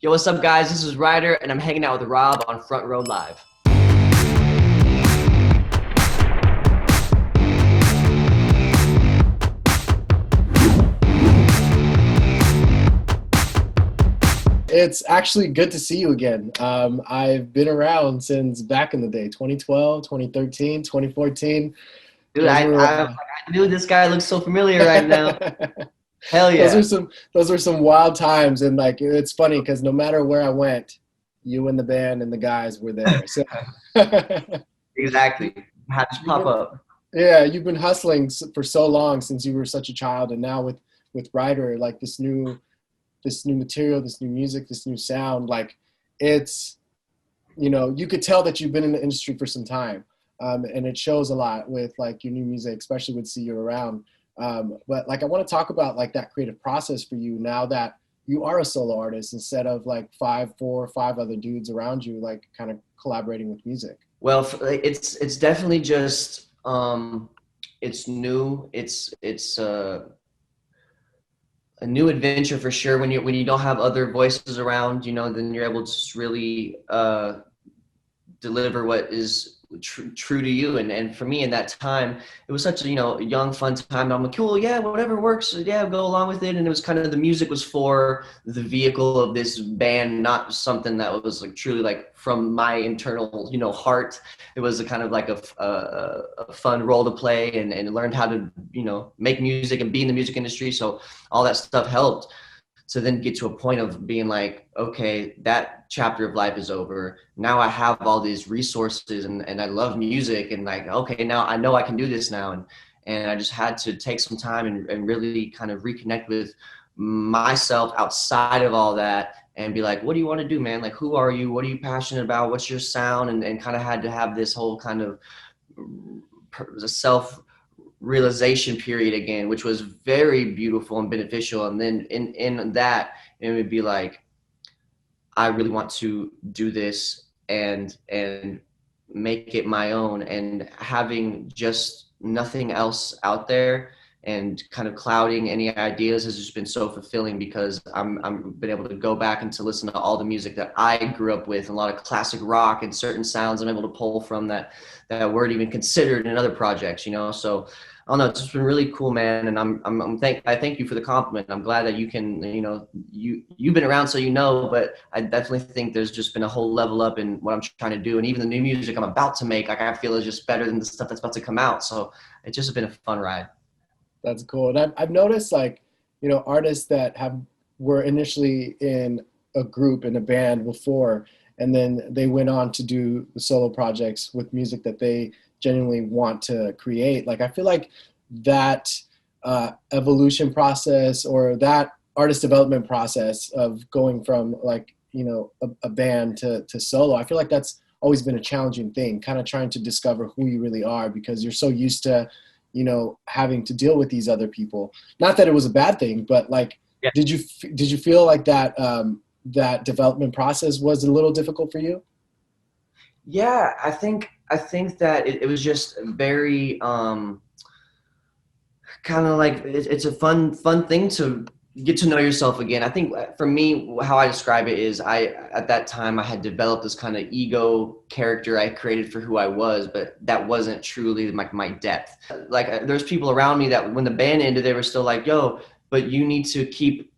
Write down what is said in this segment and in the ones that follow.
Yo, what's up, guys? This is Ryder, and I'm hanging out with Rob on Front Row Live. It's actually good to see you again. I've been around since back in the day, 2012, 2013, 2014. Dude, Those I, were I, I knew this guy looks so familiar right now. Hell those yeah. were some wild times, and like it's funny because no matter where I went, you and the band and the guys were there. So Exactly. Had to you've pop been up. yeah, you've been hustling for so long since you were such a child, and now with Ryder, like this new material, this new music, this new sound, like it's, you could tell that you've been in the industry for some time. And it shows a lot with like your new music, especially with See You Around. But like, I want to talk about like that creative process for you now that you are a solo artist instead of like four or five other dudes around you, like kind of collaborating with music. Well, it's definitely just it's new. It's a new adventure for sure. When you don't have other voices around, then you're able to just really deliver what is true to you. And for me in that time, it was such a young fun time. I'm like, cool, yeah, whatever works, yeah, go along with it. And it was kind of, the music was for the vehicle of this band, not something that was like truly like from my internal heart. It was a kind of like a fun role to play, and learned how to make music and be in the music industry, so all that stuff helped to then get to a point of being like, okay, that chapter of life is over. Now I have all these resources, and I love music, and like, okay, now I know I can do this now. And I just had to take some time and really kind of reconnect with myself outside of all that, and be like, what do you want to do, man? Like, who are you? What are you passionate about? What's your sound? And kind of had to have this whole kind of self realization period again, which was very beautiful and beneficial. And then in that, it would be like, I really want to do this and make it my own, and having just nothing else out there and kind of clouding any ideas has just been so fulfilling, because I'm been able to go back and to listen to all the music that I grew up with, and a lot of classic rock and certain sounds I'm able to pull from that weren't even considered in other projects, so I don't know. It's just been really cool, man. And I thank you for the compliment. I'm glad that you can, you've been around, so but I definitely think there's just been a whole level up in what I'm trying to do. And even the new music I'm about to make, like, I feel is just better than the stuff that's about to come out. So it's just been a fun ride. That's cool. And I've noticed like, artists that were initially in a group, in a band before, and then they went on to do the solo projects with music that they genuinely want to create. Like, I feel like that evolution process, or that artist development process of going from like, a band to solo, I feel like that's always been a challenging thing, kind of trying to discover who you really are, because you're so used to having to deal with these other people. Not that it was a bad thing, but like, Yeah. did you feel like that that development process was a little difficult for you? Yeah, I think that it was just very kind of like, it's a fun thing to get to know yourself again. I think for me, how I describe it is, at that time I had developed this kind of ego character I created for who I was, but that wasn't truly my depth. Like, there's people around me that when the band ended, they were still like, yo, but you need to keep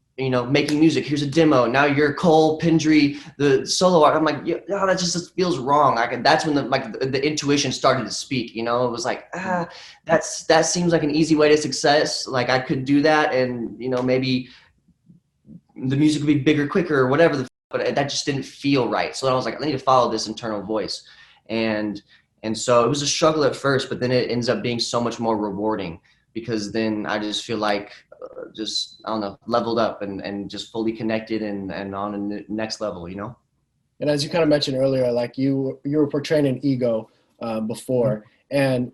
making music. Here's a demo. Now you're Cole Pendery, the solo art. I'm like, yeah, no, that just feels wrong. Like, that's when the intuition started to speak. It was like, that seems like an easy way to success. Like, I could do that, and maybe the music would be bigger, quicker, or whatever. But that just didn't feel right. So I was like, I need to follow this internal voice, and so it was a struggle at first, but then it ends up being so much more rewarding, because then I just feel like, just, I don't know, leveled up and just fully connected and on the next level. And as you kind of mentioned earlier, like you were portraying an ego before, and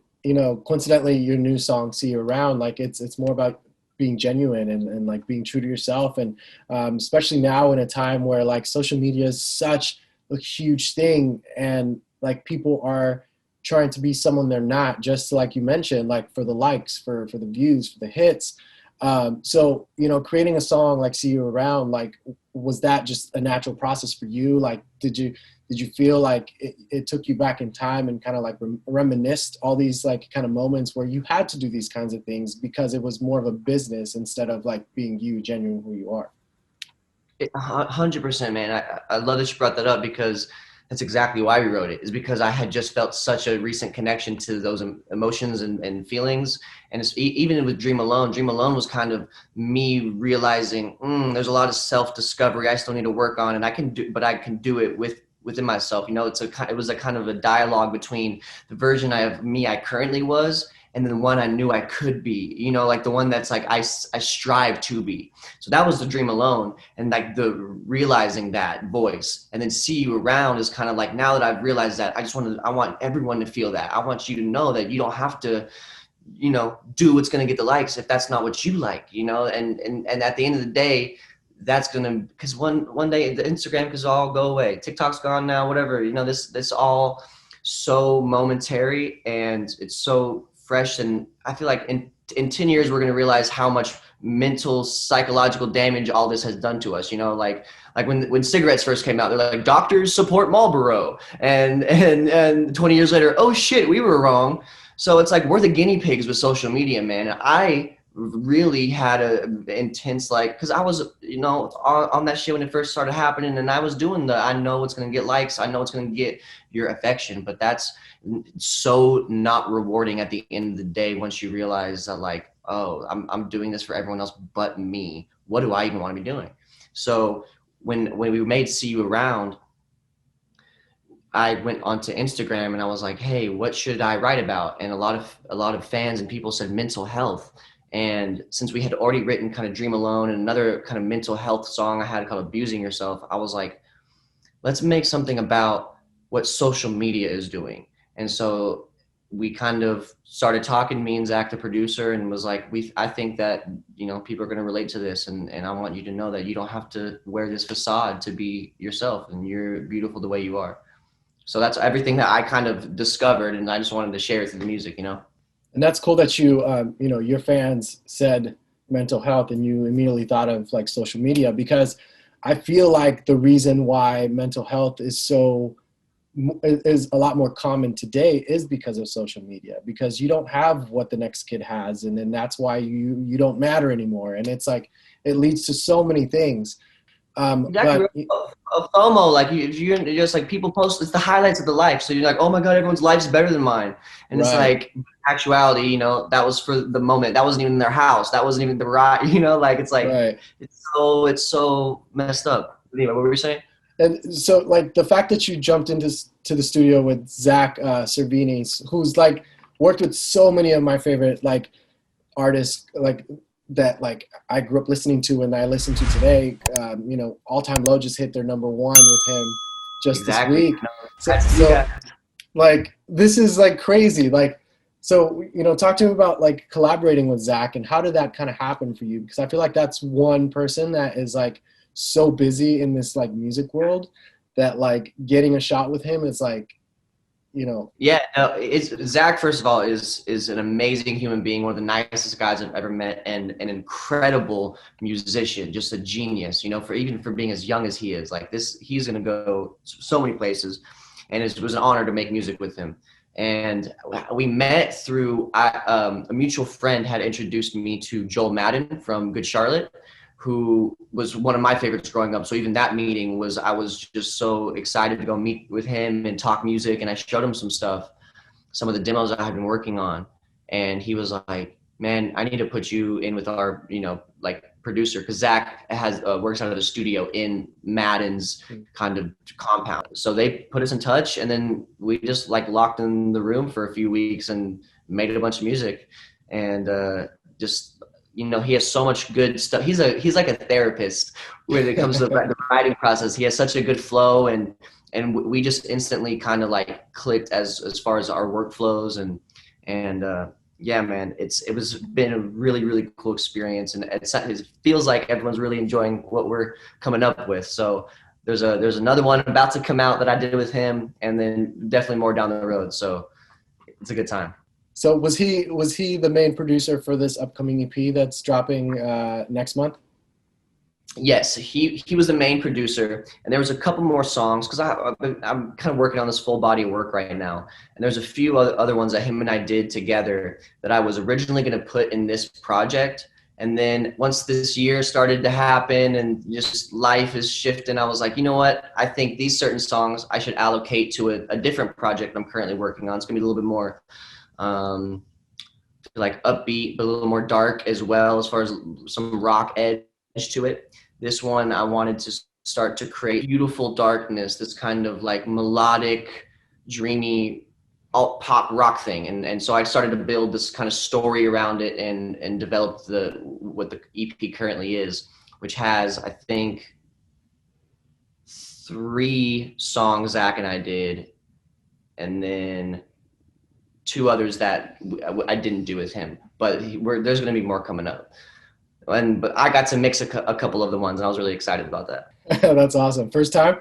coincidentally, your new song "See You Around," like it's more about being genuine and like being true to yourself, and especially now in a time where like social media is such a huge thing, and like people are trying to be someone they're not, just like you mentioned, like for the likes, for the views, for the hits. So creating a song like "See You Around," like was that just a natural process for you? Like, did you feel like it took you back in time and kind of like reminisced all these like kind of moments where you had to do these kinds of things because it was more of a business instead of like being you, genuine who you are? 100%, man. I love that you brought that up because that's exactly why we wrote it, is because I had just felt such a recent connection to those emotions and feelings. And it's, even with Dream Alone was kind of me realizing there's a lot of self-discovery I still need to work on, and I can do it within myself. You know, it was a kind of a dialogue between the version of me I currently was and then the one I knew I could be, you know, like the one that's like I strive to be. So that was the Dream Alone, and like the realizing that voice. And then See You Around is kind of like, now that I've realized that, I want everyone to feel that. I want you to know that you don't have to, you know, do what's going to get the likes if that's not what you like, you know. And at the end of the day, that's gonna, because one day the Instagram could all go away, TikTok's gone now, whatever, you know. This all so momentary, and it's so fresh. And I feel like in 10 years we're going to realize how much mental psychological damage all this has done to us, you know. Like when cigarettes first came out, they're like, doctors support Marlboro, and 20 years later, oh shit, we were wrong. So it's like we're the guinea pigs with social media, man. I really had a intense, like, because I was, you know, on that shit when it first started happening, and I was doing I know it's going to get likes, I know it's going to get your affection, but that's so not rewarding at the end of the day once you realize that, like, oh, I'm doing this for everyone else but me. What do I even want to be doing? So when we made See You Around, I went onto Instagram and I was like, hey, what should I write about? And a lot of fans and people said mental health. And since we had already written kind of Dream Alone and another kind of mental health song I had called Abusing Yourself, I was like, let's make something about what social media is doing. And so we kind of started talking, me and Zakk, the producer, and was like, I think that, you know, people are going to relate to this. And I want you to know that you don't have to wear this facade to be yourself, and you're beautiful the way you are. So that's everything that I kind of discovered, and I just wanted to share it through the music, you know? And that's cool that you, you know, your fans said mental health and you immediately thought of like social media, because I feel like the reason why mental health is a lot more common today is because of social media, because you don't have what the next kid has. And then that's why you don't matter anymore. And it's like, it leads to so many things. Exactly. But Of FOMO, like you're just like, people post, it's the highlights of the life. So you're like, oh my God, everyone's life's better than mine. And it's right. like, actuality, you know, that was for the moment. That wasn't even their house. That wasn't even the ride, you know, like, it's like, Right. it's so messed up. Anyway, what were you saying? And so like the fact that you jumped to the studio with Zakk Cervini, who's like worked with so many of my favorite like artists, like that, like I grew up listening to and I listen to today. You know, All Time Low just hit their number one with him just this Exactly. week. So, That's you so guys. like this is like crazy. Like, so, you know, talk to me about like collaborating with Zakk and how did that kind of happen for you? Because I feel like that's one person that is like so busy in this like music world that like getting a shot with him is like, you know. Yeah, no, it's Zakk. First of all, is an amazing human being, one of the nicest guys I've ever met, and an incredible musician, just a genius. You know, even for being as young as he is, like this, he's gonna go so many places, and it was an honor to make music with him. And we met through a mutual friend had introduced me to Joel Madden from Good Charlotte, who was one of my favorites growing up. So even that meeting I was just so excited to go meet with him and talk music. And I showed him some stuff, some of the demos I had been working on. And he was like, man, I need to put you in with our, you know, like producer. Cause Zakk works out of the studio in Madden's kind of compound. So they put us in touch, and then we just like locked in the room for a few weeks and made a bunch of music. And just, you know, he has so much good stuff. He's like a therapist when it comes to the writing process. He has such a good flow, and we just instantly kind of like clicked as far as our workflows, and yeah, man, it was been a really, really cool experience, and it feels like everyone's really enjoying what we're coming up with. So there's another one about to come out that I did with him, and then definitely more down the road. So it's a good time. So was he the main producer for this upcoming EP that's dropping next month? Yes, he was the main producer, and there was a couple more songs because I'm kind of working on this full body of work right now, and there's a few other ones that him and I did together that I was originally going to put in this project, and then once this year started to happen and just life is shifting, I was like, you know what? I think these certain songs I should allocate to a different project I'm currently working on. It's gonna be a little bit more um, like upbeat, but a little more dark as well, as far as some rock edge to it. This one, I wanted to start to create beautiful darkness, this kind of like melodic, dreamy alt pop rock thing. And so I started to build this kind of story around it and develop what the EP currently is, which has, I think, 3 songs Zakk and I did, and then 2 others that I didn't do with him. But there's going to be more coming up. But I got to mix a couple of the ones, and I was really excited about that. That's awesome. First time?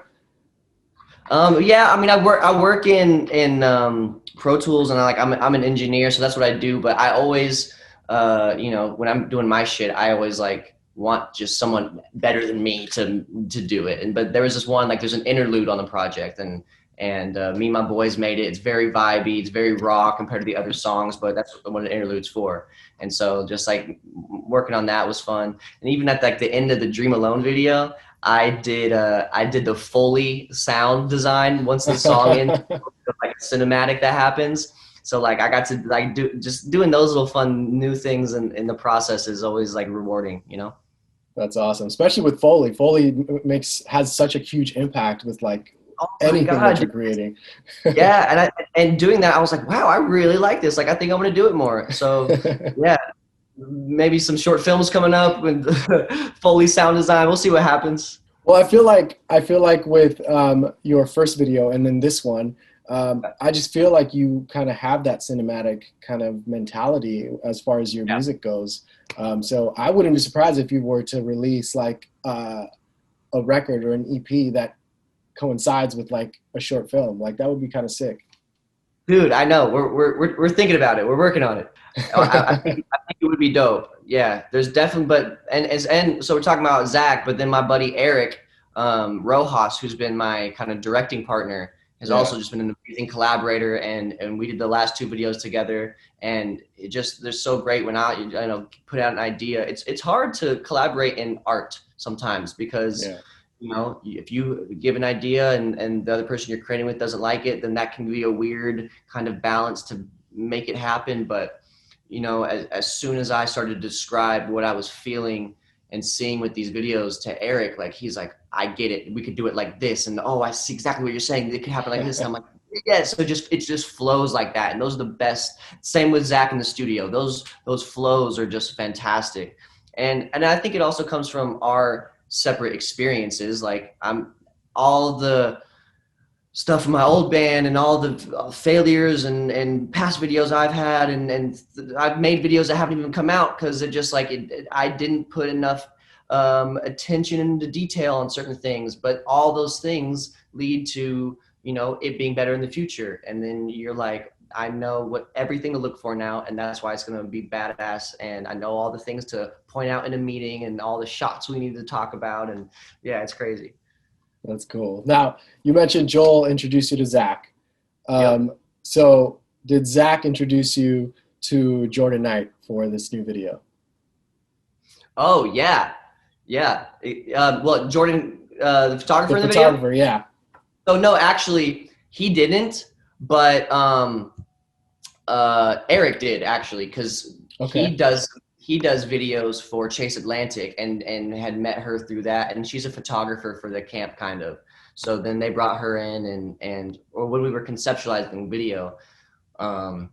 Yeah, I mean, I work in Pro Tools, and I'm an engineer, so that's what I do. But I always, when I'm doing my shit, I always like want just someone better than me to do it. But there was this one, like there's an interlude on the project, and me and my boys made it. It's very vibey, it's very raw compared to the other songs, but that's what an interlude's for. And so just like working on that was fun. And even at like the end of the Dream Alone video, I did the Foley sound design once the song ends, like a cinematic that happens. So like I got to like doing those little fun new things in the process is always like rewarding, you know? That's awesome, especially with Foley. Foley has such a huge impact with like Oh my anything God. that you're creating. Yeah, and doing that, I was like, wow, I really like this. Like, I think I'm gonna do it more. So, yeah, maybe some short films coming up with Foley sound design. We'll see what happens. Well, I feel like with your first video and then this one, I just feel like you kind of have that cinematic kind of mentality as far as your Yeah. music goes. So I wouldn't be surprised if you were to release like a record or an EP that coincides with like a short film. Like that would be kind of sick. Dude, I know. We're thinking about it. We're working on it. I think it would be dope. Yeah, there's definitely, but and so we're talking about Zakk, but then my buddy Eric Rojas, who's been my kind of directing partner, has Yeah. also just been an amazing collaborator, and we did the last 2 videos together, and they're so great when put out an idea. It's hard to collaborate in art sometimes because. Yeah. If you give an idea and the other person you're creating with doesn't like it, then that can be a weird kind of balance to make it happen. But, as soon as I started to describe what I was feeling and seeing with these videos to Eric, like, he's like, I get it. We could do it like this. And, oh, I see exactly what you're saying. It could happen like this. And I'm like, yeah, so it just flows like that. And those are the best. Same with Zakk in the studio. Those flows are just fantastic. And I think it also comes from our separate experiences. Like all the stuff from my old band and all the failures and past videos I've had and I've made videos that haven't even come out because it just like I didn't put enough attention into detail on certain things, but all those things lead to it being better in the future. And then you're like, I know everything to look for now, and that's why it's going to be badass. And I know all the things to point out in a meeting and all the shots we need to talk about. And yeah, it's crazy. That's cool. Now, you mentioned Joel introduced you to Zakk. Yep. So did Zakk introduce you to Jordan Knight for this new video? Oh, yeah. Yeah. Well, Jordan, the photographer The in the video? photographer, yeah. Oh, no, actually, he didn't. But Eric did, actually, because Okay. he does videos for Chase Atlantic and had met her through that, and she's a photographer for the camp, kind of. So then they brought her in, or when we were conceptualizing video, I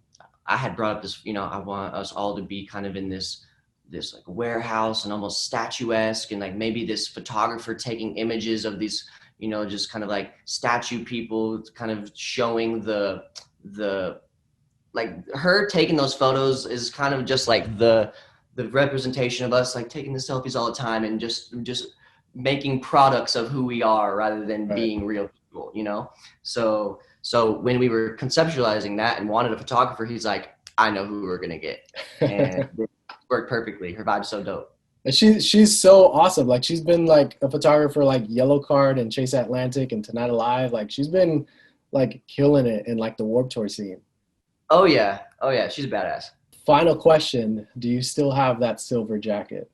had brought up this, I want us all to be kind of in this like warehouse and almost statuesque, and like maybe this photographer taking images of these, just kind of like statue people, kind of showing the like her taking those photos is kind of just like the representation of us like taking the selfies all the time and just making products of who we are rather than Right. being real people. So when we were conceptualizing that and wanted a photographer, he's like, I know who we're gonna get, and it worked perfectly. Her vibe's so dope. And she's so awesome. Like she's been like a photographer like Yellow Card and Chase Atlantic and Tonight Alive. Like she's been like killing it in like the Warped Tour scene. Oh yeah, oh yeah, she's a badass. Final question: do you still have that silver jacket?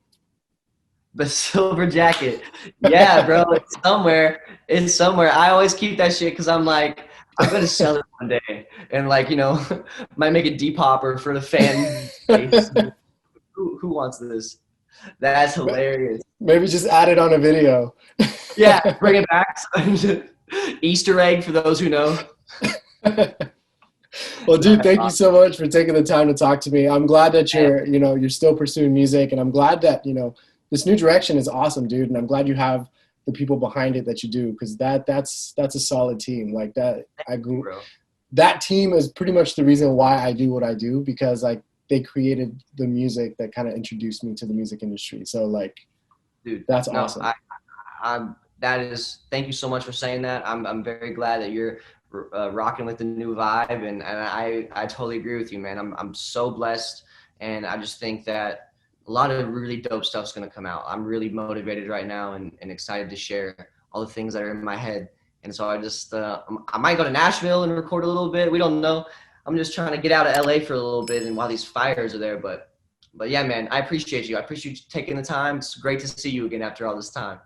The silver jacket, yeah, bro, it's somewhere. It's somewhere. I always keep that shit because I'm like, I'm gonna sell it one day, and like, you know, might make a Depopper for the fan base. Who wants this? That's hilarious. Maybe just add it on a video. Yeah, bring it back. Easter egg for those who know. Well, dude, That's thank you awesome. so much for taking the time to talk to me. I'm glad that you're still pursuing music, and I'm glad that, this new direction is awesome, dude. And I'm glad you have the people behind it that you do, because that's a solid team. Like that, Bro. that team is pretty much the reason why I do what I do, because like they created the music that kind of introduced me to the music industry. So like, Dude, that's no, awesome. I'm that is thank you so much for saying that. I'm very glad that you're rocking with the new vibe, and I totally agree with you, man. I'm so blessed, and I just think that a lot of really dope stuff's gonna come out. I'm really motivated right now, and excited to share all the things that are in my head. And so I might go to Nashville and record a little bit. We don't know. I'm just trying to get out of LA for a little bit, and while these fires are there, but yeah, man, I appreciate you. I appreciate you taking the time. It's great to see you again after all this time.